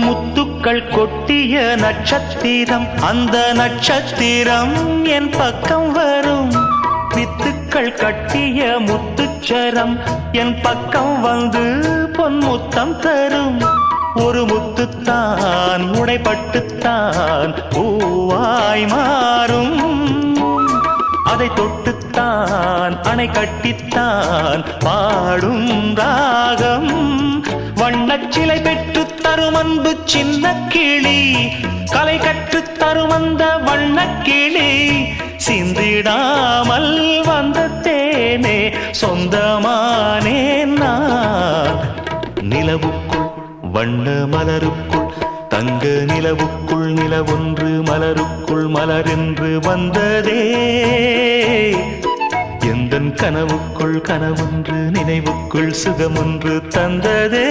முத்துக்கள் கொட்டிய நட்சத்திரம், அந்த நட்சத்திரம் என் பக்கம் வரும். வித்துக்கள் கட்டிய முத்துச்சரம் என் பக்கம் வந்து பொன்முத்தம் தரும். ஒரு முத்துத்தான் உடைப்பட்டுத்தான் பூவாய் மாறும். அதை தொட்டுத்தான் அணை கட்டித்தான் பாடும் ராகம். வண்ணச்சிலை பெற்று தரும் அன்பு சின்ன கிளி, கலை கற்று தரும் அந்த வண்ணக்கிளி. சிந்திடாமல் வந்த தேனே சொந்தமானேன் நான். நிலவுக்குள் வண்ண மலருக்குள் தங்க நிலவுக்குள் நிலவொன்று மலருக்குள் மலரென்று வந்ததே. எந்தன் கனவுக்குள் கனவொன்று நினைவுக்குள் சுகமொன்று தந்ததே.